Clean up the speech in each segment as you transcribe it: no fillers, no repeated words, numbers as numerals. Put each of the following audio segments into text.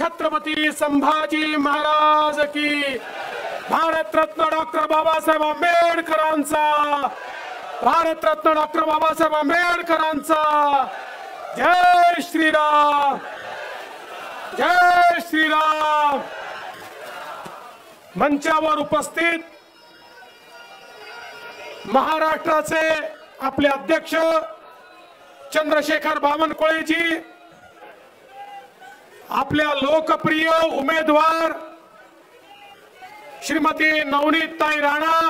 छत्रपती संभाजी महाराज की, भारतरत्न डॉक्टर बाबासाहेब आंबेडकरांचा, भारतरत्न डॉक्टर बाबासाहेब आंबेडकरांचा, जय श्रीराम, जय श्रीराम। मंचावर उपस्थित महाराष्ट्राचे आपले अध्यक्ष चंद्रशेखर बावनकुळेजी, आपल्या लोकप्रिय उमेदवार श्रीमती नवनीतताई राणा,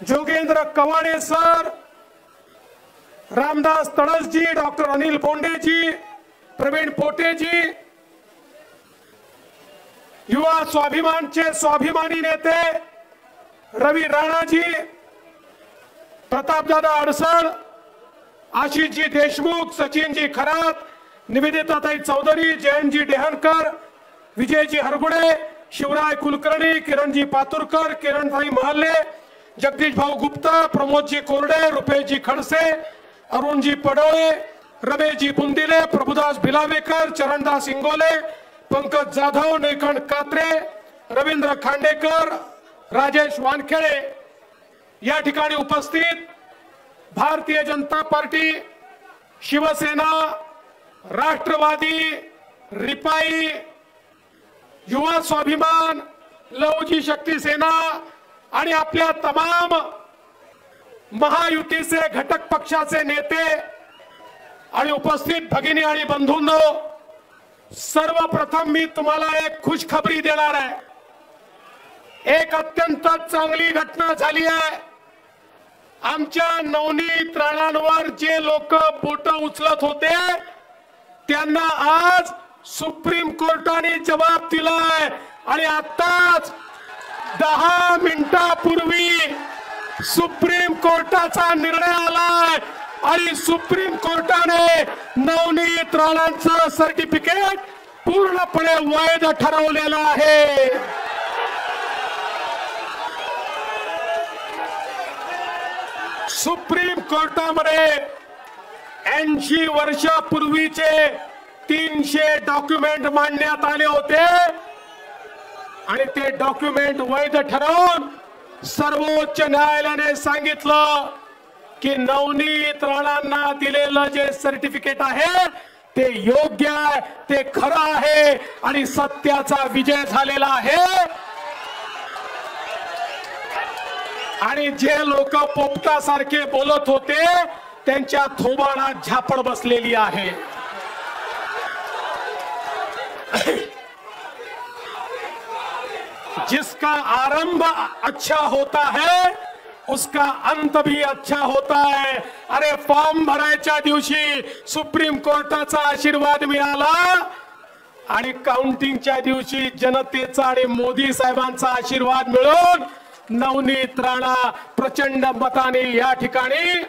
जोगेंद्र कवाडे सर, रामदास तडसजी, डॉक्टर अनिल बोंडेजी, प्रवीण पोटेजी, युवा स्वाभिमानचे स्वाभिमानी नेते रवी राणाजी, प्रतापदादा अडसळ, आशिषजी देशमुख, सचिनजी खरात, निवेदिताताई चौधरी, जयंतजी डेहनकर, विजयजी हरगुडे, शिवराय कुलकर्णी, किरणजी पातुरकर, किरणताई महल्ले, जगदीश भाऊ गुप्ता, प्रमोदजी कोरडे, रुपेशजी खडसे, अरुणजी पडोळे, रमेशजी बुंदिले, प्रभुदास भिलावेकर, चरणदास इंगोले, पंकज जाधव, निळकंठ कात्रे, रवींद्र खांडेकर, राजेश वानखेडे या ठिकाणी उपस्थित भारतीय जनता पार्टी, शिवसेना, राष्ट्रवादी, रिपाई, युवा स्वाभिमान, लवजी शक्ती सेना आणि आपल्या तमाम महायुतीचे घटक पक्षाचे नेते आणि उपस्थित भगिनी आणि बंधूंनो, सर्वप्रथम मी तुम्हाला एक खुशखबरी देणार आहे। एक अत्यंत चांगली घटना झाली आहे। आमच्या नवनीत राणांवर जे लोक बोट उचलत होते त्यांना आज सुप्रीम कोर्टाने जबाब दिलाय आणि आताच 10 मिनिटांपूर्वी सुप्रीम कोर्टाचा निर्णय आलाय आणि सुप्रीम कोर्टाने नवनीत राणांचं सर्टिफिकेट पूर्णपणे वैध ठरवलेलं आहे। सुप्रीम कोर्टामध्ये 80 वर्षापूर्वीचे 300 डॉक्युमेंट मांडण्यात आले होते आणि ते डॉक्युमेंट वैध ठरवून सर्वोच्च न्यायालयाने सांगितलं की नवनीत राणांना दिलेलं जे सर्टिफिकेट आहे ते योग्य आहे, ते खरं आहे आणि सत्याचा विजय झालेला आहे। आणि जे लोक पोपटासारखे बोलत होते त्यांच्या थोबाडा झापड बसलेली आहे। जिसका आरंभ अच्छा होता है उसका अंत भी अच्छा होता है। अरे फॉर्म भरायच्या दिवशी सुप्रीम कोर्टाचा आशीर्वाद मिळाला आणि काउंटिंगच्या दिवशी जनतेचा आणि मोदी साहेबांचा आशीर्वाद मिळून नवनीत राणा प्रचंड मताने या ठिकाणी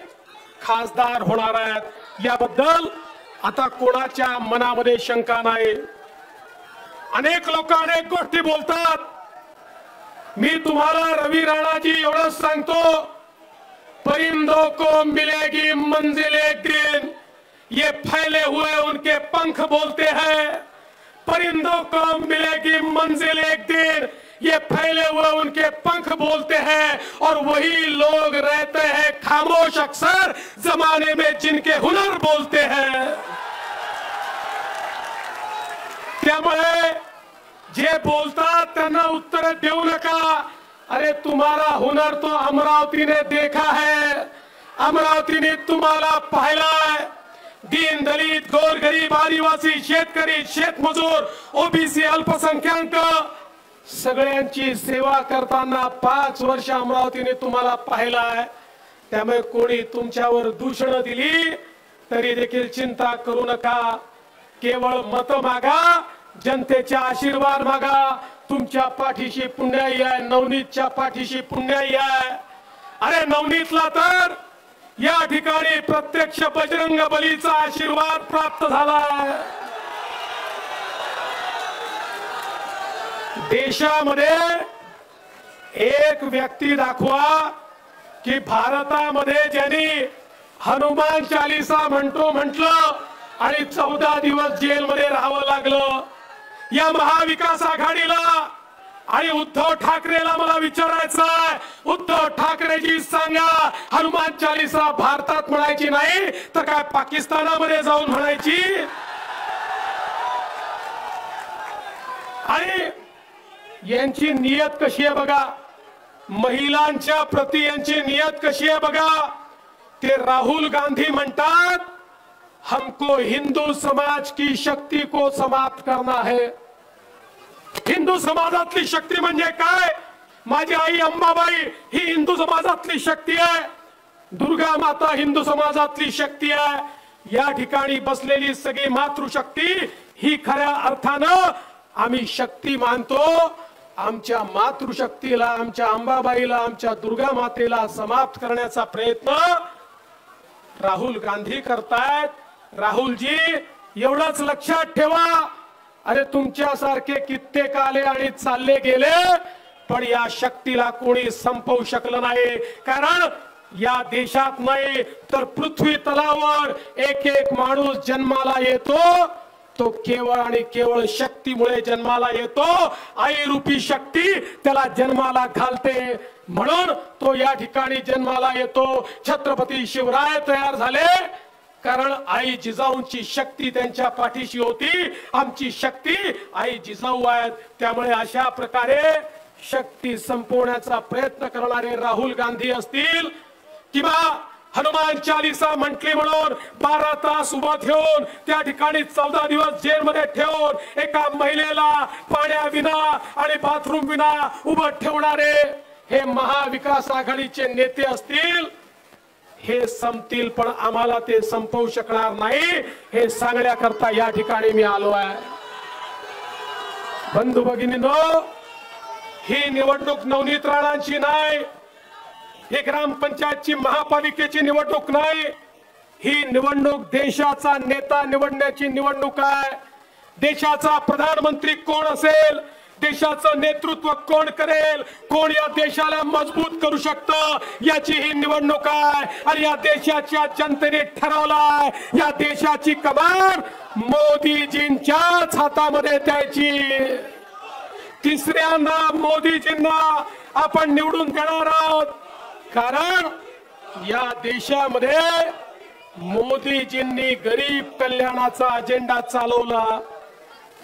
खासदार होणार आहेत। याबद्दल आता कोणाच्या मनामध्ये शंका नाही। अनेक लोक अनेक गोष्टी बोलतात। मी तुम्हाला रवी राणाजी एवढंच सांगतो, परिंदों को मिलेगी मंजिल एक दिन, ये फैले हुए उनके पंख बोलते हैं। परिंदों को मिलेगी मंजिल एक दिन, ये फैले हुए उनके पंख बोलते हैं और वही लोग रहते हैं खामोश अक्सर जमाने में जिनके हुनर बोलते हैं। त्यामुळे जे बोलतात त्यांना उत्तर देऊ नका। अरे तुम्हारा हुनर तो अमरावती ने देखा है, अमरावती ने तुम्हाला पाहिला है। दीन दलित गोरगरीब आदिवासी शेतकरी शेतमजूर ओबीसी अल्पसंख्याक सगळ्यांची सेवा करताना 5 वर्ष अमरावतीने तुम्हाला पाहिला आहे। त्यामुळे कोणी तुमच्यावर दूषण दिली तरी देखील चिंता करू नका। केवळ मत मागा, जनतेचा आशीर्वाद मागा। तुमच्या पाठीशी पुण्याई आहे, नवनीतच्या पाठीशी पुण्याई आहे। अरे नवनीतला तर या ठिकाणी प्रत्यक्ष बजरंग बलीचा आशीर्वाद प्राप्त झाला। देशामध्ये एक व्यक्ती दाखवा की भारतामध्ये ज्यांनी हनुमान चालीसा म्हणतो म्हटलं आणि 14 दिवस जेलमध्ये राहावं लागलं। या महाविकास आघाडीला आणि उद्धव ठाकरेला मला विचारायचं आहे, उद्धव ठाकरेजी सांगा, हनुमान चालीसा भारतात म्हणायची नाही तर काय पाकिस्तानामध्ये जाऊन म्हणायची? आणि यांची नियत कशी आहे बघा, महिलांच्या प्रति यांची नियत कशी आहे बघा। ते राहुल गांधी म्हणतात, हमको हिंदू समाज की शक्ति को समाप्त करना है। हिंदू समाजातली शक्ती म्हणजे काय? माझी आई अंबाबाई ही हिंदू समाजातली शक्ती आहे, दुर्गा माता हिंदू समाजातली शक्ती आहे। या ठिकाणी बसलेली सगळी मातृशक्ती ही खऱ्या अर्थानं आम्ही शक्ती मानतो। आमच्या मातृशक्तीला, आमच्या अंबाबाईला, आमच्या दुर्गा मातेला समाप्त करण्याचा प्रयत्न राहुल गांधी करतायत। राहुलजी एवढंच लक्षात ठेवा, अरे तुमच्यासारखे कित्येक आले आणि चालले गेले, पण या शक्तीला कोणी संपवू शकलं नाही। कारण या देशात नाही तर पृथ्वी तलावर एक एक माणूस जन्माला येतो, तो केवळ आणि केवळ शक्तीमुळे जन्माला येतो। आई रूपी शक्ती त्याला जन्माला घालते, म्हणून तो या ठिकाणी जन्माला येतो। छत्रपती शिवराय तयार झाले कारण आई जिजाऊंची शक्ती त्यांच्या पाठीशी होती। आमची शक्ती आई जिजाऊ आहेत, त्यामुळे अशा प्रकारे शक्ती संपवण्याचा प्रयत्न करणारे राहुल गांधी असतील किंवा हनुमान चालीसा म्हटली म्हणून 12 तास उभं ठेवून त्या ठिकाणी 14 दिवस जेलमध्ये ठेवून एका महिलेला पाण्याविना आणि बाथरूम विना उभं ठेवणारे हे महाविकास आघाडीचे नेते असतील, हे संपतील पण आम्हाला ते संपवू शकणार नाही, हे सांगण्याकरता या ठिकाणी मी आलो आहे। बंधू भगिनींनो, ही निवडणूक नवनीत राणांची नाही, ही ग्रामपंचायतची महापालिकेची निवडणूक नाही, ही निवडणूक देशाचा नेता निवडण्याची निवडणूक आहे। देशाचा प्रधानमंत्री कोण असेल, देशाचं नेतृत्व कोण करेल, कोण या देशाला मजबूत करू शकतं, याची ही निवडणूक आहे। आणि या देशाच्या जनतेने ठरवलंय, या देशाची कमान मोदीजींच्याच हातामध्ये द्यायची। तिसऱ्यांदा मोदीजींना आपण निवडून देणार आहोत, कारण या देशामध्ये मोदीजींनी गरीब कल्याणाचा अजेंडा चालवला।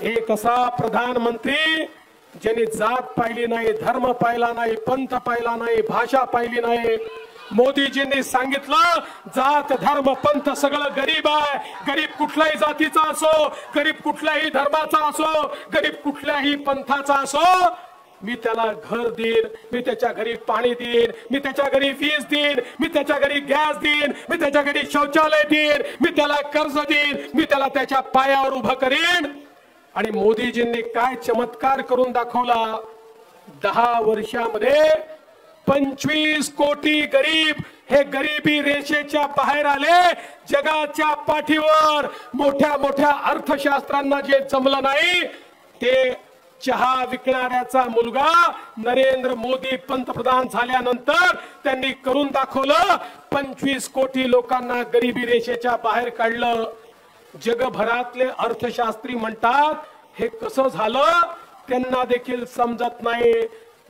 एक असा प्रधानमंत्री ज्यांनी जात पाहिली नाही, धर्म पाहिला नाही, पंथ पाहिला नाही, भाषा पाहिली नाही। मोदीजींनी सांगितलं, जात धर्म पंथ सगळं गरीब आहे, गरीब कुठल्याही जातीचा असो, गरीब कुठल्याही धर्माचा असो, गरीब कुठल्याही पंथाचा असो, मी त्याला घर देईन, मी त्याच्या घरी पाणी देईन, मी त्याच्या घरी वीज देईन, मी त्याच्या घरी गॅस देईन, मी त्याच्या घरी शौचालय देईन, मी त्याला कर्ज देईन, मी त्याला त्याच्या पायावर उभं करीन। आणि मोदीजींनी काय चमत्कार करून दाखवला, 10 वर्षामध्ये 25 कोटी गरीब हे गरिबी रेषेच्या बाहेर आले। जगाच्या पाठीवर मोठ्या मोठ्या अर्थशास्त्रांना जे जमलं नाही, ते चहा विकणाऱ्याचा मुलगा नरेंद्र मोदी पंतप्रधान झाल्यानंतर त्यांनी करून दाखवलं। 25 कोटी लोकांना गरिबी रेषेच्या बाहेर काढलं। जगभरातले अर्थशास्त्री म्हणतात, हे कसं झालं त्यांना देखील समजत नाही,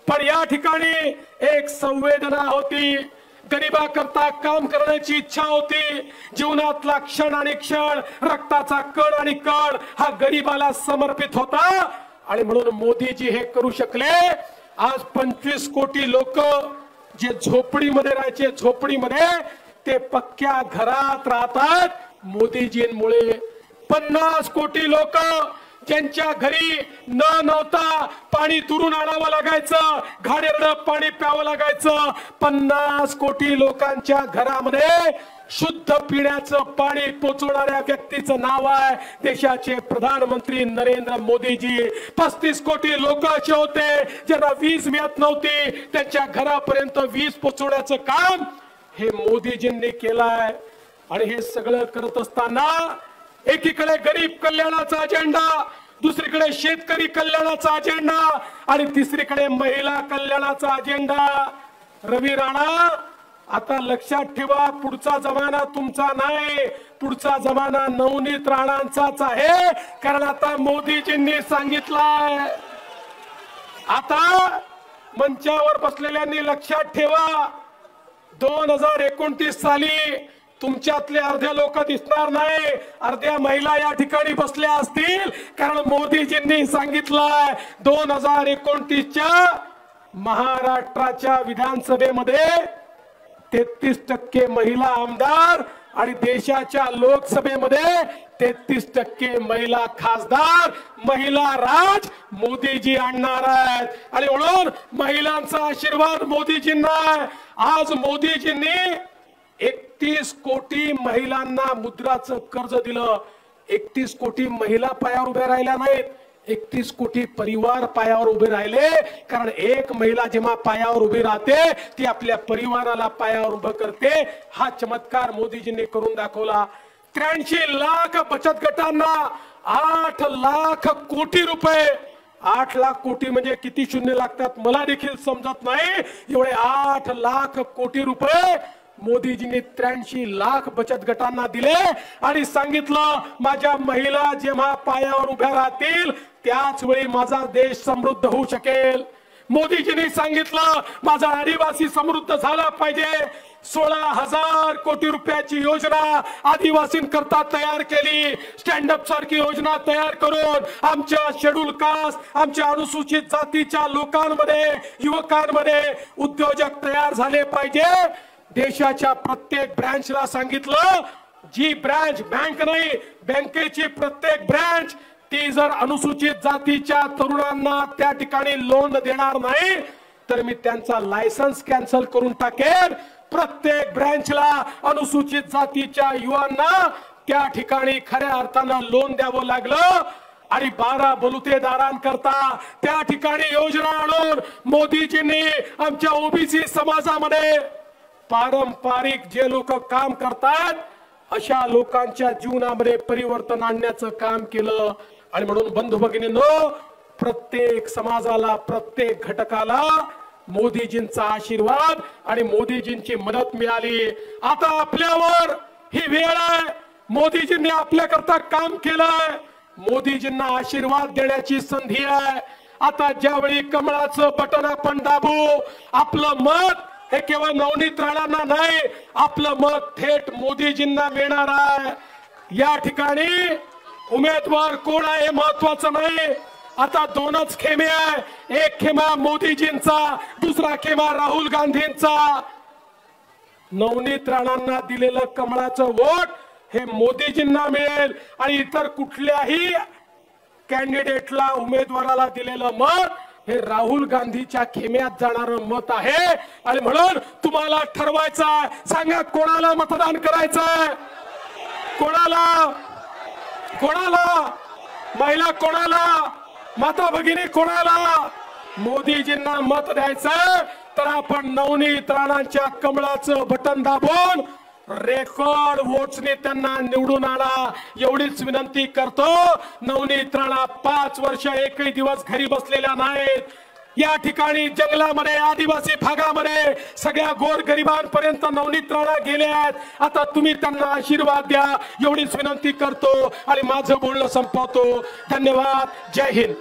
पण या ठिकाणी एक संवेदना होती, गरिबाकरता काम करण्याची इच्छा होती। जीवनातला क्षण आणि क्षण, रक्ताचा कण आणि कण हा गरिबाला समर्पित होता, आणि म्हणून मोदीजी हे करू शकले। आज 25 कोटी लोक जे झोपडीमध्ये राहायचे, झोपडीमध्ये ते पक्क्या घरात राहतात मोदीजींमुळे। 50 कोटी लोक ज्यांच्या घरी नव्हता, पाणी दुरून आणावं लागायचं, घाणेरडं पाणी प्यावं लागायचं, 50 कोटी लोकांच्या घरामध्ये शुद्ध पिण्याचं पाणी पोचवणाऱ्या व्यक्तीचं नाव आहे देशाचे प्रधानमंत्री नरेंद्र मोदीजी। 35 कोटी लोक असे होते ज्यांना वीज मिळत नव्हती, त्यांच्या घरापर्यंत वीज पोचवण्याचं काम हे मोदीजींनी केलंय। आणि हे सगळं करत असताना एकीकडे गरीब कल्याणाचा अजेंडा, दुसरीकडे शेतकरी कल्याणाचा अजेंडा आणि तिसरीकडे महिला कल्याणाचा अजेंडा। रवी राणा, आता लक्षात ठेवा, पुढचा जमाना तुमचा नाही, पुढचा जमाना नवनीत राणांचाच आहे, कारण आता मोदीजींनी सांगितलंय. आता मंचावर बसलेल्यांनी लक्षात ठेवा, 2029 साली तुमच्यातले अर्धे लोक दिसणार नाही, अर्ध्या महिला या ठिकाणी बसल्या असतील, कारण मोदीजींनी सांगितलंय 2029च्या महाराष्ट्राच्या विधानसभेमध्ये 33% महिला आमदार आणि देशाच्या लोकसभेमध्ये 33% महिला खासदार, महिला राज मोदीजी आणणार आहेत. आणि म्हणून महिलांचा आशीर्वाद मोदीजींना. आज मोदीजींनी 31 कोटी महिलांना मुद्राचं कर्ज दिलं. 31 कोटी महिला पायावर उभ्या राहिल्या नाहीत, 31 कोटी परिवार पायावर उभे राहिले. कारण एक महिला जेव्हा पायावर उभी राहते ती आपल्या परिवाराला पायावर उभं करते. हा चमत्कार मोदीजींनी करून दाखवला. 83 लाख बचत गटांना 8 लाख कोटी रुपये. 8 लाख कोटी म्हणजे किती शून्य लागतात मला देखील समजत नाही. एवढे 8 लाख कोटी रुपये मोदीजींनी 83 लाख बचत गटांना दिले आणि सांगितलं, माझ्या महिला जेव्हा पायावर उभ्या राहतील त्याच वेळी माझा देश समृद्ध होऊ शकेल. मोदीजींनी सांगितलं, माझा आदिवासी समृद्ध झाला पाहिजे. 16,000 कोटी रुपयाची योजना आदिवासींकरता तयार केली. स्टँड अप सारखी योजना तयार करून आमच्या शेड्यूल कास्ट, आमच्या अनुसूचित जातीच्या लोकांमध्ये, युवकांमध्ये उद्योजक तयार झाले पाहिजे. देशाच्या प्रत्येक ब्रँचला सांगितलं, जी ब्रँच बँक नाही, बँकेची प्रत्येक ब्रँच ती जर अनुसूचित जातीच्या तरुणांना त्या ठिकाणी लोन देणार नाही तर मी त्यांचा लायसन्स कॅन्सल करून टाकेन. प्रत्येक ब्रँचला अनुसूचित जातीच्या युवांना त्या ठिकाणी खऱ्या अर्थानं लोन द्यावं लागलं आणि 12 बलुतेदारांकरता त्या ठिकाणी योजना आणून मोदीजींनी आमच्या ओबीसी समाजामध्ये पारंपरिक जे लोक काम करतात अशा लोकांच्या जीवनामध्ये परिवर्तन आणण्याचं काम केलं. आणि म्हणून बंधू भगिनींनो, प्रत्येक समाजाला, प्रत्येक घटकाला मोदीजींचा आशीर्वाद आणि मोदीजींची मदत मिळाली. आता आपल्यावर ही वेळ आहे. मोदीजींनी आपल्याकरता काम केलंय, मोदीजींना आशीर्वाद देण्याची संधी आहे. आता ज्यावेळी कमळाचं बटन आपण दाबू, आपलं मत हे केवळ नवनीत राणांना नाही, आपलं मत थेट मोदीजींना मिळणार आहे. या ठिकाणी उमेदवार कोण आहे हे महत्वाचं नाही. आता 2च खेमे आहे. एक खेमा मोदीजींचा, दुसरा खेमा राहुल गांधींचा. नवनीत राणांना दिलेलं कमळाचं वोट हे मोदीजींना मिळेल आणि इतर कुठल्याही कॅन्डिडेटला, उमेदवाराला दिलेलं मत हे राहुल गांधीच्या खेम्यात जाणारं मत आहे. आणि म्हणून तुम्हाला ठरवायचं आहे, सांगा कोणाला मतदान करायचंय, कोणाला, कोणाला, महिला कोणाला, माता भगिनी कोणाला. मोदीजींना मत द्यायचं तर आपण नवनीत राणांच्या कमळाचं बटन दाबून रेकॉर्ड वोट्सने त्यांना निवडून आणा, एवढीच विनंती करतो. नवनीत राणा 5 वर्ष एकही दिवस घरी बसलेल्या नाहीत. या ठिकाणी जंगलामध्ये, आदिवासी भागामध्ये सगळ्या गोरगरिबांपर्यंत नवनीत राणा गेले आहेत. आता तुम्ही त्यांना आशीर्वाद द्या, एवढीच विनंती करतो आणि माझं बोलणं संपवतो. धन्यवाद. जय हिंद.